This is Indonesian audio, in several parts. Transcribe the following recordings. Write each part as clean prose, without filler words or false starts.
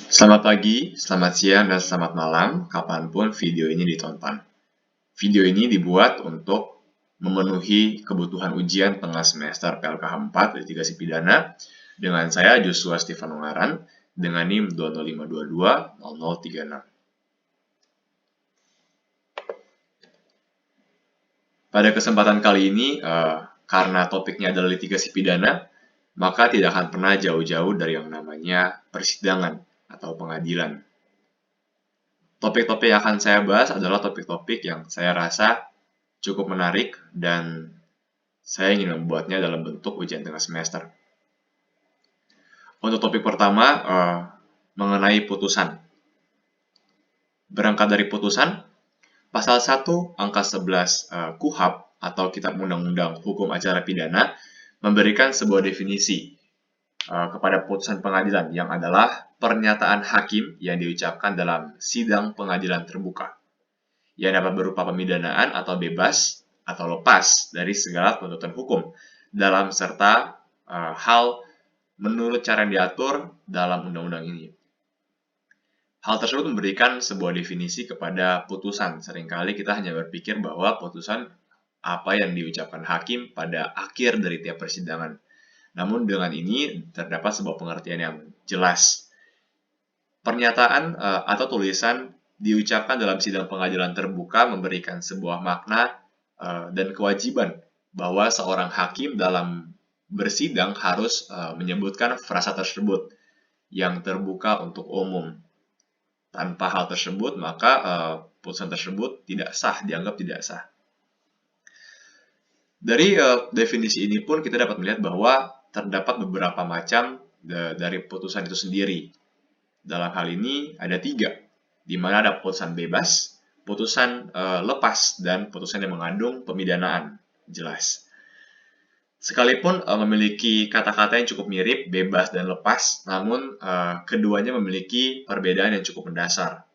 Selamat pagi, selamat siang, dan selamat malam, kapanpun video ini ditonton. Video ini dibuat untuk memenuhi kebutuhan ujian tengah semester PLKH 4 Litigasi Pidana dengan saya Joshua Stefan Ungaran dengan NIM 205220036. Pada kesempatan kali ini, karena topiknya adalah litigasi pidana, maka tidak akan pernah jauh-jauh dari yang namanya persidangan atau pengadilan. Topik-topik yang akan saya bahas adalah topik-topik yang saya rasa cukup menarik dan saya ingin membuatnya dalam bentuk ujian tengah semester. Untuk topik pertama, mengenai putusan. Berangkat dari putusan, Pasal 1 Angka 11 KUHAP atau Kitab Undang-Undang Hukum Acara Pidana memberikan sebuah definisi kepada putusan pengadilan yang adalah pernyataan hakim yang diucapkan dalam sidang pengadilan terbuka yang dapat berupa pemidanaan atau bebas atau lepas dari segala tuntutan hukum dalam serta hal menurut cara yang diatur dalam undang-undang ini. Hal tersebut memberikan sebuah definisi kepada putusan. Seringkali kita hanya berpikir bahwa putusan apa yang diucapkan hakim pada akhir dari tiap persidangan. Namun dengan ini terdapat sebuah pengertian yang jelas. Pernyataan atau tulisan diucapkan dalam sidang pengadilan terbuka memberikan sebuah makna dan kewajiban bahwa seorang hakim dalam bersidang harus menyebutkan frasa tersebut yang terbuka untuk umum. Tanpa hal tersebut, maka putusan tersebut tidak sah, dianggap tidak sah. Dari definisi ini pun kita dapat melihat bahwa terdapat beberapa macam dari putusan itu sendiri. Dalam hal ini ada 3, di mana ada putusan bebas, putusan lepas, dan putusan yang mengandung pemidanaan. Jelas. Sekalipun memiliki kata-kata yang cukup mirip, bebas dan lepas, namun keduanya memiliki perbedaan yang cukup mendasar.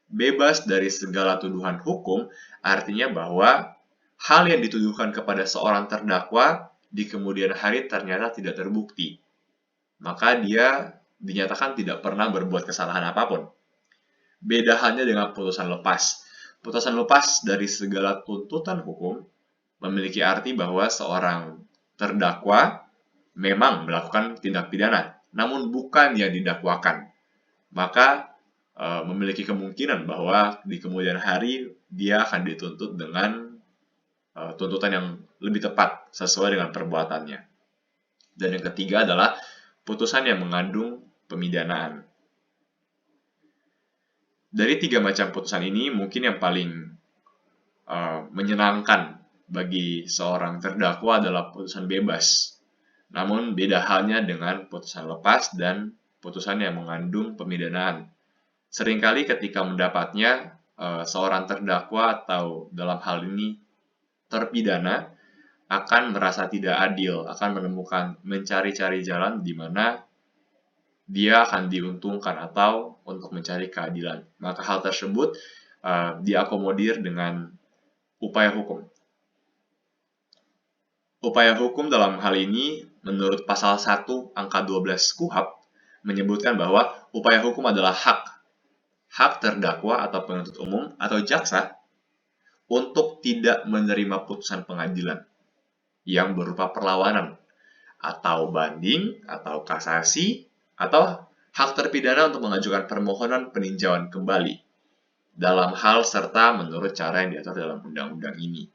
Bebas dari segala tuduhan hukum artinya bahwa hal yang dituduhkan kepada seorang terdakwa di kemudian hari ternyata tidak terbukti. Maka dia dinyatakan tidak pernah berbuat kesalahan apapun. Beda halnya dengan putusan lepas. Putusan lepas dari segala tuntutan hukum memiliki arti bahwa seorang terdakwa memang melakukan tindak pidana, namun bukan yang didakwakan. Maka memiliki kemungkinan bahwa di kemudian hari dia akan dituntut dengan tuntutan yang lebih tepat sesuai dengan perbuatannya. Dan yang ketiga adalah putusan yang mengandung pemidanaan. Dari 3 macam putusan ini, mungkin yang paling menyenangkan bagi seorang terdakwa adalah putusan bebas. Namun beda halnya dengan putusan lepas dan putusan yang mengandung pemidanaan. Seringkali ketika mendapatnya, seorang terdakwa atau dalam hal ini terpidana akan merasa tidak adil, akan mencari-cari jalan di mana dia akan diuntungkan atau untuk mencari keadilan. Maka hal tersebut diakomodir dengan upaya hukum. Upaya hukum dalam hal ini menurut pasal 1 angka 12 KUHAP menyebutkan bahwa upaya hukum adalah hak terdakwa atau penuntut umum atau jaksa untuk tidak menerima putusan pengadilan yang berupa perlawanan atau banding atau kasasi atau hak terpidana untuk mengajukan permohonan peninjauan kembali dalam hal serta menurut cara yang diatur dalam undang-undang ini.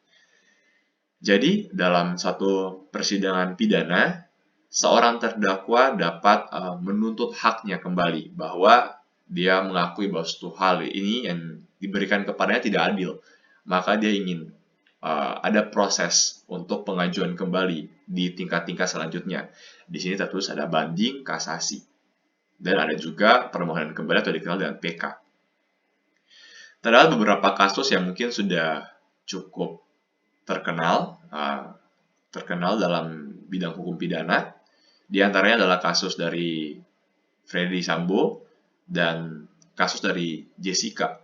Jadi, dalam suatu persidangan pidana, seorang terdakwa dapat menuntut haknya kembali bahwa dia mengakui bahwa suatu hal ini yang diberikan kepadanya tidak adil. Maka dia ingin ada proses untuk pengajuan kembali di tingkat-tingkat selanjutnya. Di sini tertulis ada banding, kasasi. Dan ada juga permohonan kembali atau dikenal dengan PK. Terdapat beberapa kasus yang mungkin sudah cukup terkenal dalam bidang hukum pidana. Di antaranya adalah kasus dari Freddy Sambo dan kasus dari Jessica.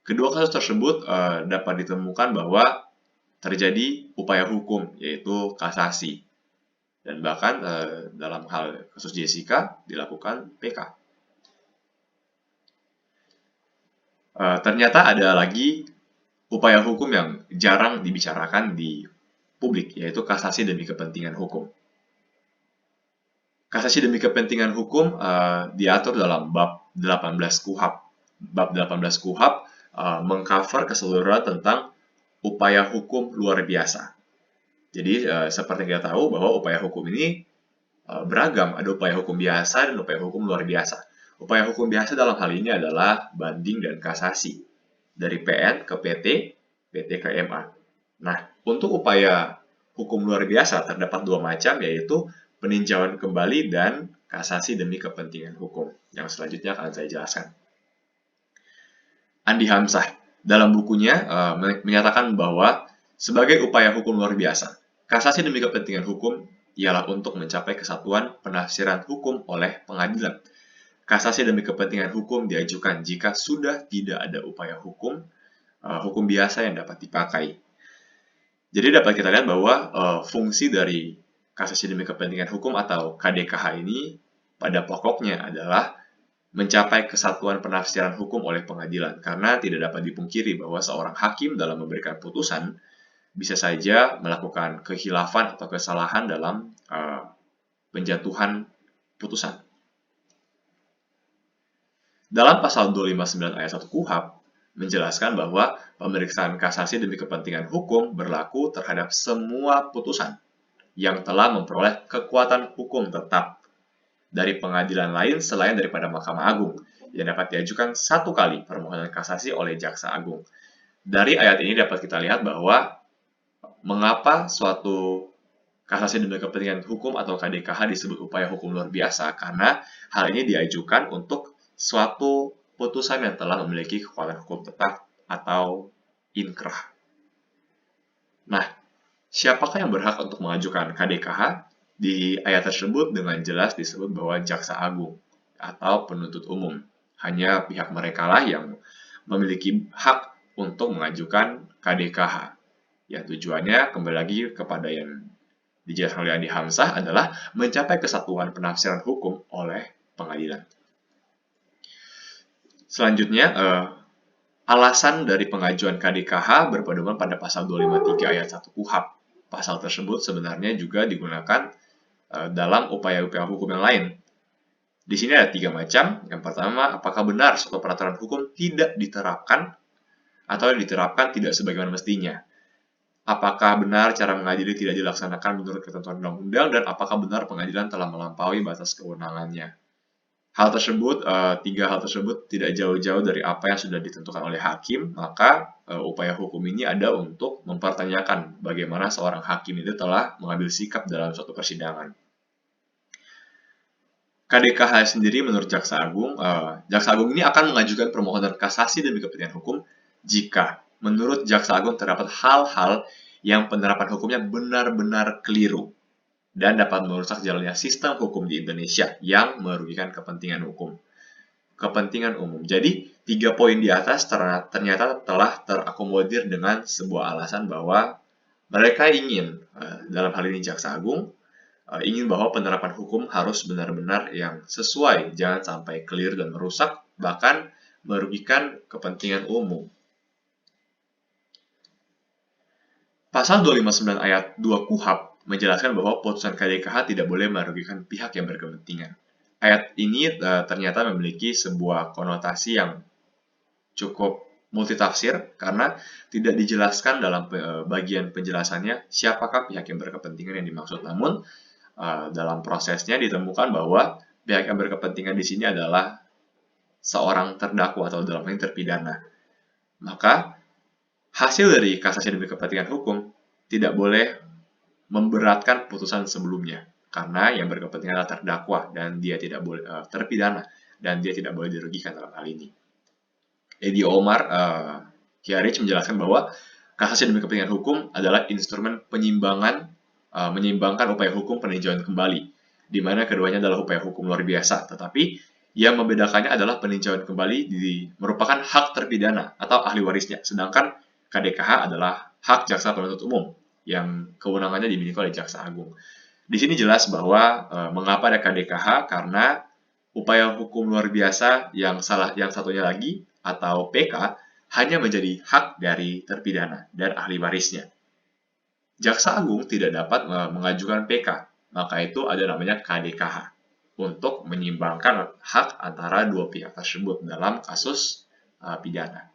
Kedua kasus tersebut dapat ditemukan bahwa terjadi upaya hukum, yaitu kasasi. Dan bahkan dalam hal kasus Jessica dilakukan PK. Ternyata ada lagi upaya hukum yang jarang dibicarakan di publik, yaitu kasasi demi kepentingan hukum. Kasasi demi kepentingan hukum diatur dalam bab 18 KUHP. Bab 18 KUHP mengcover keseluruhan tentang upaya hukum luar biasa. Jadi seperti kita tahu bahwa upaya hukum ini beragam, ada upaya hukum biasa dan upaya hukum luar biasa. Upaya hukum biasa dalam hal ini adalah banding dan kasasi dari PN ke PT, PT ke MA. Nah, untuk upaya hukum luar biasa terdapat dua macam, yaitu peninjauan kembali dan kasasi demi kepentingan hukum. Yang selanjutnya akan saya jelaskan. Andi Hamzah dalam bukunya menyatakan bahwa sebagai upaya hukum luar biasa, kasasi demi kepentingan hukum ialah untuk mencapai kesatuan penafsiran hukum oleh pengadilan. Kasasi demi kepentingan hukum diajukan jika sudah tidak ada upaya hukum biasa yang dapat dipakai. Jadi dapat kita lihat bahwa fungsi dari kasasi demi kepentingan hukum atau KDKH ini pada pokoknya adalah mencapai kesatuan penafsiran hukum oleh pengadilan, karena tidak dapat dipungkiri bahwa seorang hakim dalam memberikan putusan bisa saja melakukan kekhilafan atau kesalahan dalam penjatuhan putusan. Dalam pasal 259 ayat 1 KUHP menjelaskan bahwa pemeriksaan kasasi demi kepentingan hukum berlaku terhadap semua putusan yang telah memperoleh kekuatan hukum tetap dari pengadilan lain selain daripada Mahkamah Agung yang dapat diajukan satu kali permohonan kasasi oleh Jaksa Agung. Dari ayat ini dapat kita lihat bahwa mengapa suatu kasasi demi kepentingan hukum atau KDKH disebut upaya hukum luar biasa, karena hal ini diajukan untuk suatu putusan yang telah memiliki kekuatan hukum tetap atau inkrah. Nah, siapakah yang berhak untuk mengajukan KDKH? Di ayat tersebut dengan jelas disebut bahwa Jaksa Agung atau penuntut umum. Hanya pihak mereka lah yang memiliki hak untuk mengajukan KDKH. Ya, tujuannya kembali lagi kepada yang dijelaskan oleh Andi Hamzah adalah mencapai kesatuan penafsiran hukum oleh pengadilan. Selanjutnya, alasan dari pengajuan KDKH berpedoman pada pasal 253 ayat 1 KUHP. Pasal tersebut sebenarnya juga digunakan dalam upaya-upaya hukum yang lain. Di sini ada 3 macam. Yang pertama, apakah benar suatu peraturan hukum tidak diterapkan atau diterapkan tidak sebagaimana mestinya? Apakah benar cara mengadili tidak dilaksanakan menurut ketentuan undang-undang, dan apakah benar pengadilan telah melampaui batas kewenangannya? Tiga hal tersebut tidak jauh-jauh dari apa yang sudah ditentukan oleh hakim, maka upaya hukum ini ada untuk mempertanyakan bagaimana seorang hakim itu telah mengambil sikap dalam suatu persidangan. KDKH sendiri menurut Jaksa Agung ini akan mengajukan permohonan kasasi demi kepentingan hukum jika menurut Jaksa Agung terdapat hal-hal yang penerapan hukumnya benar-benar keliru dan dapat merusak jalannya sistem hukum di Indonesia yang merugikan kepentingan hukum. Kepentingan umum. Jadi, 3 poin di atas ternyata telah terakomodir dengan sebuah alasan bahwa mereka ingin, dalam hal ini Jaksa Agung, ingin bahwa penerapan hukum harus benar-benar yang sesuai, jangan sampai keliru dan merusak, bahkan merugikan kepentingan umum. Pasal 259 ayat 2 KUHP menjelaskan bahwa putusan KDKH tidak boleh merugikan pihak yang berkepentingan. Ayat ini ternyata memiliki sebuah konotasi yang cukup multitafsir karena tidak dijelaskan dalam bagian penjelasannya siapakah pihak yang berkepentingan yang dimaksud. Namun dalam prosesnya ditemukan bahwa pihak yang berkepentingan di sini adalah seorang terdakwa atau dalam hal ini terpidana. Maka hasil dari kasasi demi kepentingan hukum tidak boleh memberatkan putusan sebelumnya, karena yang berkepentingan adalah terdakwa dan dia tidak boleh terpidana dan dia tidak boleh dirugikan dalam hal ini. Edi Omar Kiarich menjelaskan bahwa kasasi demi kepentingan hukum adalah instrumen menyeimbangkan upaya hukum peninjauan kembali, di mana keduanya adalah upaya hukum luar biasa, tetapi yang membedakannya adalah peninjauan kembali merupakan hak terpidana atau ahli warisnya, sedangkan KDKH adalah hak jaksa penuntut umum yang kewenangannya dimiliki oleh Jaksa Agung. Di sini jelas bahwa mengapa ada KDKH, karena upaya hukum luar biasa yang satunya lagi atau PK hanya menjadi hak dari terpidana dan ahli warisnya. Jaksa Agung tidak dapat mengajukan PK, maka itu ada namanya KDKH untuk menyimbangkan hak antara dua pihak tersebut dalam kasus pidana.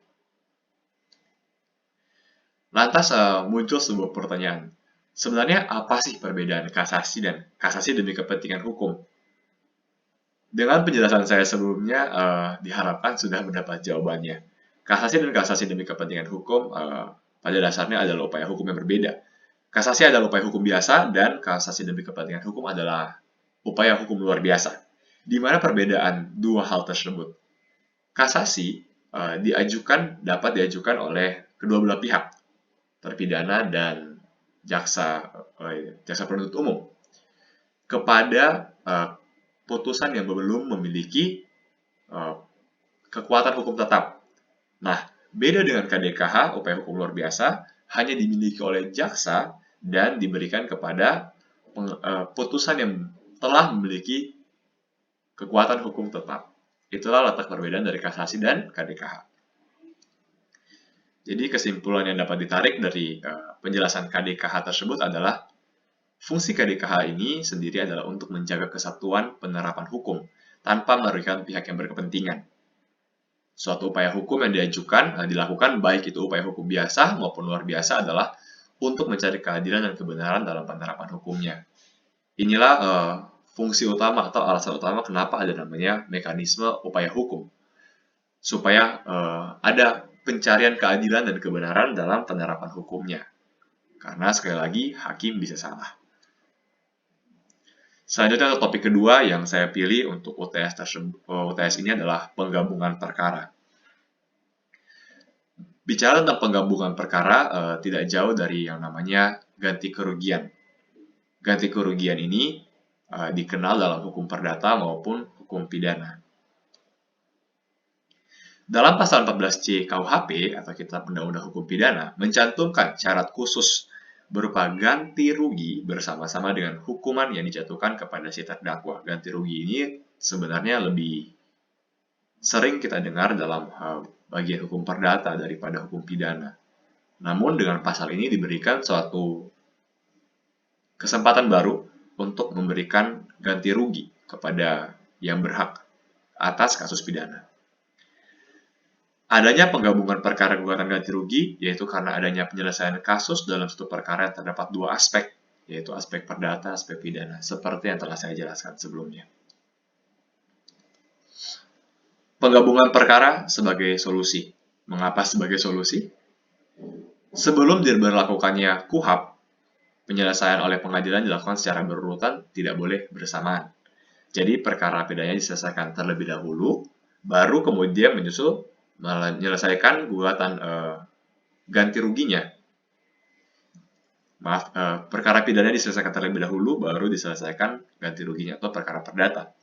Lantas muncul sebuah pertanyaan, sebenarnya apa sih perbedaan kasasi dan kasasi demi kepentingan hukum? Dengan penjelasan saya sebelumnya, diharapkan sudah mendapat jawabannya. Kasasi dan kasasi demi kepentingan hukum pada dasarnya adalah upaya hukum yang berbeda. Kasasi adalah upaya hukum biasa dan kasasi demi kepentingan hukum adalah upaya hukum luar biasa. Di mana perbedaan dua hal tersebut? Kasasi dapat diajukan oleh kedua belah pihak, terpidana dan jaksa penuntut umum, kepada putusan yang belum memiliki kekuatan hukum tetap. Nah, beda dengan KDKH, upaya hukum luar biasa, hanya dimiliki oleh jaksa dan diberikan kepada putusan yang telah memiliki kekuatan hukum tetap. Itulah letak perbedaan dari kasasi dan KDKH. Jadi kesimpulan yang dapat ditarik dari penjelasan KDKH tersebut adalah fungsi KDKH ini sendiri adalah untuk menjaga kesatuan penerapan hukum tanpa merugikan pihak yang berkepentingan. Suatu upaya hukum yang dilakukan baik itu upaya hukum biasa maupun luar biasa adalah untuk mencari keadilan dan kebenaran dalam penerapan hukumnya. Inilah fungsi utama atau alasan utama kenapa ada namanya mekanisme upaya hukum. Supaya ada pencarian keadilan dan kebenaran dalam penerapan hukumnya. Karena sekali lagi, hakim bisa salah. Selanjutnya untuk topik kedua yang saya pilih untuk UTS ini adalah penggabungan perkara. Bicara tentang penggabungan perkara, tidak jauh dari yang namanya ganti kerugian. Ganti kerugian ini dikenal dalam hukum perdata maupun hukum pidana. Dalam pasal 14C KUHP atau Kitab Undang-Undang Hukum Pidana mencantumkan syarat khusus berupa ganti rugi bersama-sama dengan hukuman yang dijatuhkan kepada si terdakwa. Ganti rugi ini sebenarnya lebih sering kita dengar dalam bagian hukum perdata daripada hukum pidana. Namun dengan pasal ini diberikan suatu kesempatan baru untuk memberikan ganti rugi kepada yang berhak atas kasus pidana. Adanya penggabungan perkara gugatan ganti rugi, yaitu karena adanya penyelesaian kasus dalam satu perkara yang terdapat dua aspek, yaitu aspek perdata, aspek pidana, seperti yang telah saya jelaskan sebelumnya. Penggabungan perkara sebagai solusi. Mengapa sebagai solusi? Sebelum diberlakukannya KUHP, penyelesaian oleh pengadilan dilakukan secara berurutan, tidak boleh bersamaan. Jadi perkara pidananya diselesaikan terlebih dahulu, baru kemudian menyelesaikan gugatan ganti ruginya. Perkara pidana diselesaikan terlebih dahulu, baru diselesaikan ganti ruginya atau perkara perdata.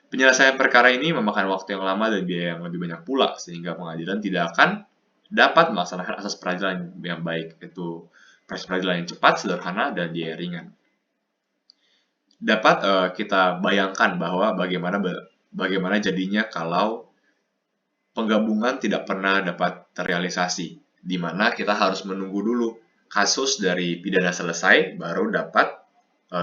Penyelesaian perkara ini memakan waktu yang lama dan biaya yang lebih banyak pula, sehingga pengadilan tidak akan dapat melaksanakan asas peradilan yang baik, yaitu proses peradilan yang cepat, sederhana, dan biaya ringan. Dapat kita bayangkan bahwa bagaimana jadinya kalau penggabungan tidak pernah dapat terrealisasi, di mana kita harus menunggu dulu kasus dari pidana selesai, baru dapat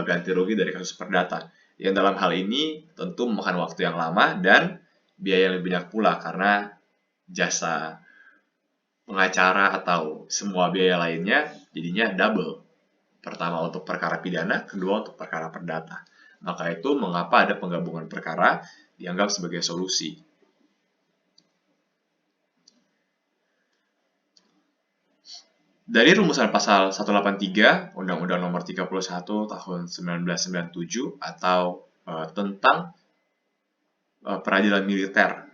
ganti rugi dari kasus perdata. Yang dalam hal ini tentu memakan waktu yang lama dan biaya yang lebih banyak pula, karena jasa pengacara atau semua biaya lainnya jadinya double. Pertama untuk perkara pidana, kedua untuk perkara perdata. Maka itu mengapa ada penggabungan perkara dianggap sebagai solusi. Dari rumusan pasal 183 Undang-Undang Nomor 31 Tahun 1997 atau tentang peradilan militer.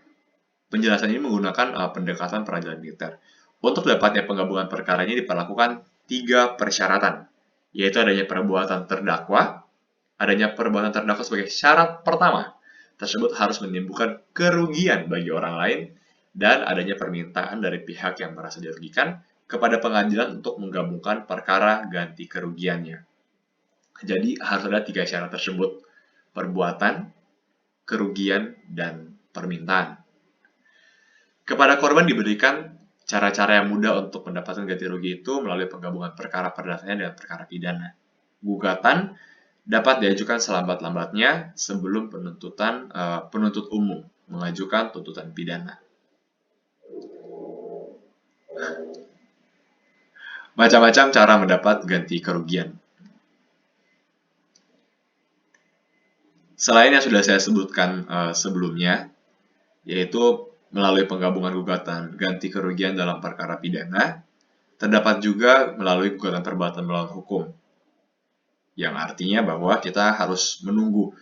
Penjelasan ini menggunakan pendekatan peradilan militer. Untuk dapatnya penggabungan perkara ini diperlakukan 3 persyaratan, yaitu adanya perbuatan terdakwa. Adanya perbuatan terdakwa sebagai syarat pertama. Tersebut harus menimbulkan kerugian bagi orang lain, dan adanya permintaan dari pihak yang merasa dirugikan kepada pengadilan untuk menggabungkan perkara ganti kerugiannya. Jadi harus ada 3 syarat tersebut: perbuatan, kerugian, dan permintaan. Kepada korban diberikan cara-cara yang mudah untuk mendapatkan ganti rugi itu melalui penggabungan perkara perdatanya dengan perkara pidana. Gugatan dapat diajukan selambat-lambatnya sebelum penuntut umum mengajukan tuntutan pidana. Macam-macam cara mendapat ganti kerugian. Selain yang sudah saya sebutkan sebelumnya, yaitu melalui penggabungan gugatan ganti kerugian dalam perkara pidana, terdapat juga melalui gugatan perbatasan melawan hukum, yang artinya bahwa kita harus menunggu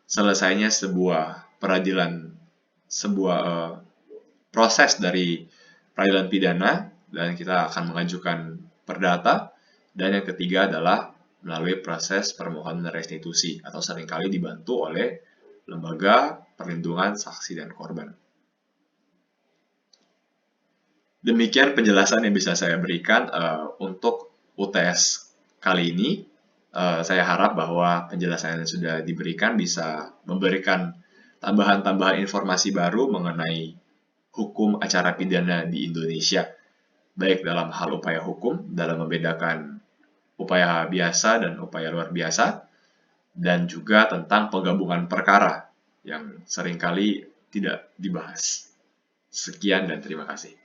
selesainya sebuah proses dari peradilan pidana, dan kita akan mengajukan perdata. Dan yang ketiga adalah melalui proses permohonan restitusi, atau seringkali dibantu oleh lembaga perlindungan saksi dan korban. Demikian penjelasan yang bisa saya berikan untuk UTS kali ini. Saya harap bahwa penjelasan yang sudah diberikan bisa memberikan tambahan-tambahan informasi baru mengenai hukum acara pidana di Indonesia, baik dalam hal upaya hukum, dalam membedakan upaya biasa dan upaya luar biasa, dan juga tentang penggabungan perkara yang seringkali tidak dibahas. Sekian dan terima kasih.